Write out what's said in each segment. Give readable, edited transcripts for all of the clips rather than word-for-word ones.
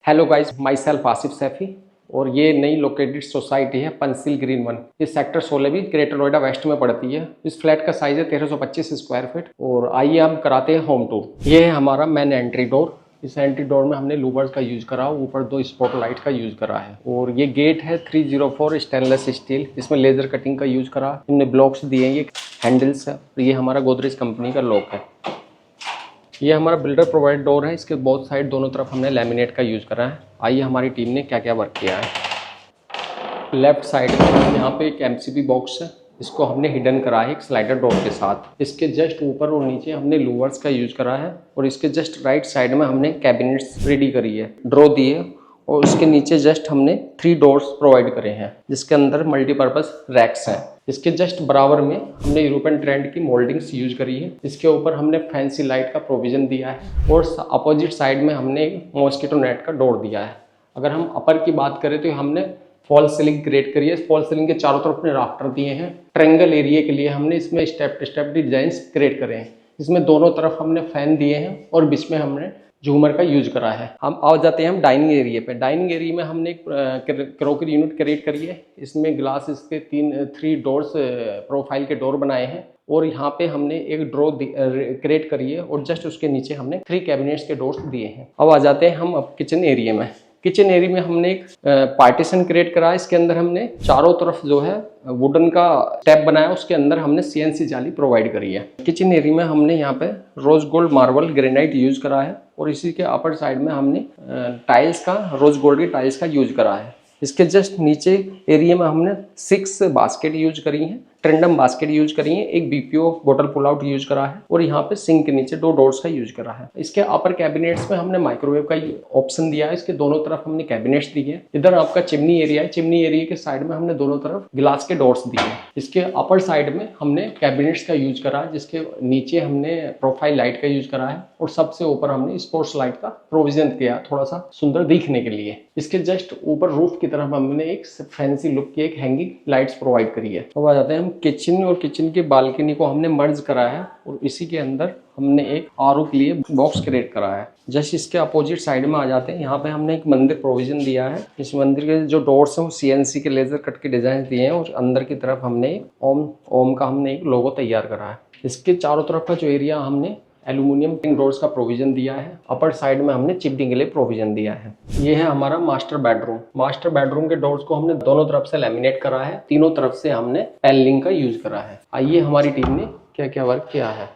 Hello guys, myself Asif Saifi और ये नई लोकेटेड सोसाइटी है पंसिल ग्रीन 1। इस सेक्टर 16 भी ग्रेटर नोएडा वेस्ट में पड़ती है। इस फ्लैट का साइज है 1325 स्क्वायर फीट। और आइए हम कराते हैं होम टूर। ये है हमारा मेन एंट्री डोर। इस एंट्री डोर में हमने लूवर्स का यूज करा, ऊपर 2 स्पॉट लाइट का यूज करा है। और ये गेट है 304 स्टेनलेस स्टील, इसमें लेजर कटिंग का यूज करा। इनने ब्लॉक्स दिए हैं, ये हैंडल्स है। ये हमारा गोदरेज कंपनी का लॉक है। ये हमारा बिल्डर प्रोवाइड डोर है। इसके बोथ साइड दोनों तरफ हमने लैमिनेट का यूज़ करा है। आइए हमारी टीम ने क्या क्या वर्क किया है। लेफ्ट साइड में यहाँ पे एक एमसीबी बॉक्स है, इसको हमने हिडन करा है एक स्लाइडर डोर के साथ। इसके जस्ट ऊपर और नीचे हमने लूवर्स का यूज़ करा है। और इसके जस्ट राइट साइड में हमने कैबिनेट्स रेडी करी है, ड्रॉ दिए। और उसके नीचे जस्ट हमने 3 डोर्स प्रोवाइड करे हैं, जिसके अंदर मल्टीपर्पज़ रैक्स हैं। इसके जस्ट बराबर में हमने यूरोपियन ट्रेंड की मोल्डिंग्स यूज करी है। इसके ऊपर हमने फैंसी लाइट का प्रोविजन दिया है। और अपोजिट साइड में हमने एक मॉस्किटो नेट का डोर दिया है। अगर हम अपर की बात करें तो हमने फॉल सीलिंग क्रिएट करी है। फॉल सीलिंग के चारों तरफ अपने राफ्टर दिए हैं। ट्रायंगल एरिया के लिए हमने इसमें step to step design create करे हैं। इसमें दोनों तरफ हमने फैन दिए हैं और बीच में हमने झूमर का यूज करा है। हम आ जाते हैं हम डाइनिंग एरिया पे। डाइनिंग एरिया में हमने एक क्रोकरी यूनिट क्रिएट करी है। इसमें ग्लास इसके 3 डोर्स प्रोफाइल के डोर बनाए हैं। और यहाँ पे हमने एक ड्रॉ क्रिएट करी है और जस्ट उसके नीचे हमने 3 कैबिनेट्स के डोर्स दिए हैं। अब आ जाते हैं हम अब किचन एरिया में। किचन एरिया में हमने एक पार्टीशन क्रिएट करा है। इसके अंदर हमने चारों तरफ जो है वुडन का स्टेप बनाया, उसके अंदर हमने सीएनसी जाली प्रोवाइड करी है। किचन एरिया में हमने यहाँ पे rose gold marble granite use करा है। और इसी के अपर साइड में हमने टाइल्स का रोज गोल्ड की टाइल्स का यूज करा है। इसके जस्ट नीचे एरिया में हमने 6 बास्केट यूज करी हैं, ट्रेंडम बास्केट यूज करी है। एक बीपीओ बोतल पुल आउट यूज करा है। और यहाँ पे सिंक के नीचे 2 डोर्स का यूज करा है। इसके अपर कैबिनेट्स में हमने माइक्रोवेव का ऑप्शन दिया है। इसके दोनों तरफ हमने कैबिनेट्स दिए हैं। इधर आपका चिमनी एरिया है। चिमनी एरिया के साइड में हमने दोनों तरफ गिलास के डोर्स दिए हैं। इसके अपर साइड में हमने कैबिनेट्स का यूज करा है, जिसके नीचे हमने प्रोफाइल लाइट का यूज करा है। और सबसे ऊपर हमने स्पोर्ट्स लाइट का प्रोविजन किया, थोड़ा सा सुंदर दिखने के लिए। इसके जस्ट ऊपर रूफ की तरफ हमने एक फैंसी लुक की एक हैंगिंग लाइट्स प्रोवाइड करी है। अब आ जाते हैं हम किचन। और किचन के बालकनी को हमने मर्ज करा है। और इसी के अंदर हमने एक आरओ के लिए बॉक्स क्रिएट करा है। जस्ट इसके अपोजिट साइड में आ जाते हैं। यहाँ पे हमने एक मंदिर प्रोविजन दिया है। इस मंदिर के जो डोर्स हैं वो सीएनसी के लेजर कट के डिजाइन दिए हैं। और अंदर की तरफ हमने ओम का हमने एक लोगो तैयार करा है। इसके चारों तरफ का जो एरिया हमने एल्यूमिनियम डोर्स का प्रोविजन दिया है। अपर साइड में हमने चिपडिंग के लिए प्रोविजन दिया है। ये है हमारा मास्टर बेडरूम। मास्टर बेडरूम के डोर्स को हमने दोनों तरफ से लैमिनेट करा है। तीनों तरफ से हमने पैनलिंग का यूज करा है। आइए हमारी टीम ने क्या क्या वर्क किया है।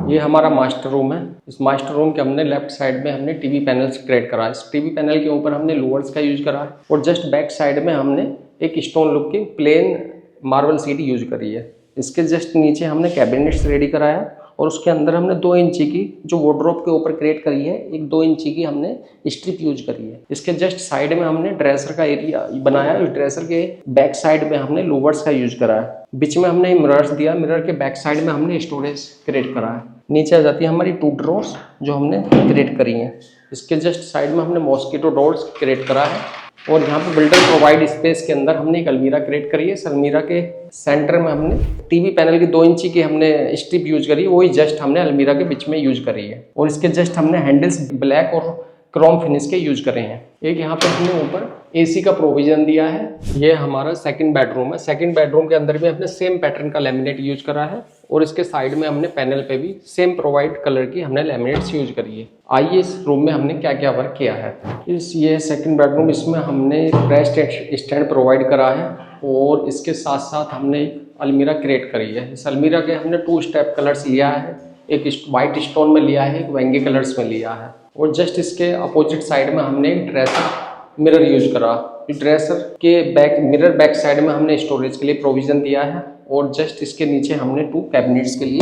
ये हमारा मास्टर रूम है। इस मास्टर रूम के हमने लेफ्ट साइड में हमने टीवी पैनल्स क्रिएट करा है। इस टीवी पैनल के ऊपर हमने लूवर्स का यूज करा है। और जस्ट बैक साइड में हमने एक स्टोन लुक की प्लेन मार्बल सीट यूज करी है। इसके जस्ट नीचे हमने कैबिनेट्स रेडी कराया है। और उसके अंदर हमने 2 इंची की जो वार्डरोब के ऊपर क्रिएट करी है, एक 2 इंची की हमने स्ट्रिप यूज करी है। इसके जस्ट साइड में हमने ड्रेसर का एरिया बनाया है। ड्रेसर के बैक साइड में हमने लूवर्स का यूज करा है। बीच में हमने मिरर्स दिया। मिरर के बैक साइड में हमने स्टोरेज क्रिएट करा है। नीचे आ जाती है हमारी 2 ड्रॉर्स जो हमने क्रिएट करी हैं। इसके जस्ट साइड में हमने मॉस्किटो डोर्स क्रिएट करा है। और यहाँ पे बिल्डर प्रोवाइड स्पेस के अंदर हमने एक अलमीरा क्रिएट करी है। इस अलमीरा के सेंटर में हमने टीवी पैनल की 2 इंची की हमने स्ट्रिप यूज करी है, वही जस्ट हमने अलमीरा के बीच में यूज करी है। और इसके जस्ट हमने हैंडल्स ब्लैक और क्रोम फिनिश के यूज करे हैं। एक यहाँ पे हमने ऊपर एसी का प्रोविजन दिया है। ये हमारा सेकंड बेडरूम है। सेकंड बेडरूम के अंदर भी हमने सेम पैटर्न का लैमिनेट यूज करा है। और इसके साइड में हमने पैनल पे भी सेम प्रोवाइड कलर की हमने लैमिनेट्स यूज करी है। आइए इस रूम में हमने क्या क्या वर्क किया है। ये सेकंड बेडरूम, इसमें हमने रेस्ट स्टैंड प्रोवाइड करा है। और इसके साथ साथ हमने एक अलमीरा क्रिएट करी है। इस अलमीरा के हमने 2 स्टेप कलर्स लिया है। एक वाइट स्टोन में लिया है, एक वेंगे कलर्स में लिया है। और जस्ट इसके अपोजिट साइड में हमने एक ड्रेसर मिरर यूज करा। ड्रेसर के मिरर बैक साइड में हमने स्टोरेज के लिए प्रोविजन दिया है। और जस्ट इसके नीचे हमने 2 कैबिनेट्स के लिए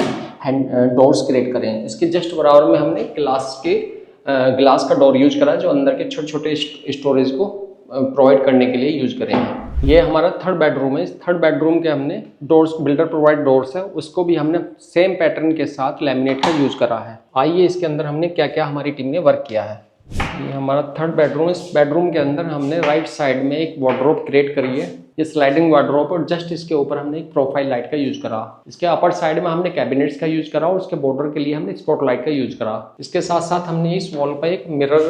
डोर्स क्रिएट करे हैं। इसके जस्ट बराबर में हमने ग्लास का डोर यूज करा है, जो अंदर के छोटे छोटे स्टोरेज को प्रोवाइड करने के लिए यूज करें हैं। ये हमारा थर्ड बेडरूम है। इस थर्ड बेडरूम के हमने डोर्स, बिल्डर प्रोवाइड डोर्स है, उसको भी हमने सेम पैटर्न के साथ लैमिनेट का यूज करा है। आइए इसके अंदर हमने क्या क्या हमारी टीम ने वर्क किया है। ये हमारा थर्ड बेडरूम। इस बेडरूम के अंदर हमने राइट साइड में एक वार्डरोब क्रिएट करी है। ये स्लाइडिंग वार्डरोब, और जस्ट इसके ऊपर हमने एक प्रोफाइल लाइट का यूज करा। इसके अपर साइड में हमने कैबिनेट्स का यूज करा और उसके बॉर्डर के लिए हमने स्पॉट लाइट का यूज करा। इसके साथ साथ हमने इस वॉल पर एक मिरर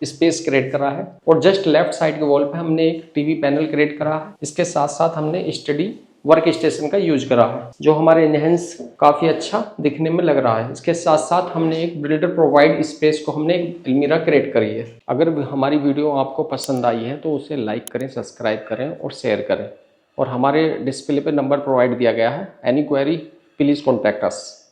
स्पेस क्रिएट करा है। और जस्ट लेफ्ट साइड के वॉल पे हमने एक टीवी पैनल क्रिएट करा है। इसके साथ साथ हमने स्टडी वर्क स्टेशन का यूज करा है, जो हमारे एनहेंस काफ़ी अच्छा दिखने में लग रहा है। इसके साथ साथ हमने एक बिल्डर प्रोवाइड स्पेस को हमने एक अलमीरा क्रिएट करी है। अगर हमारी वीडियो आपको पसंद आई है तो उसे लाइक करें, सब्सक्राइब करें और शेयर करें। और हमारे डिस्प्ले पे नंबर प्रोवाइड दिया गया है। Any query please contact us.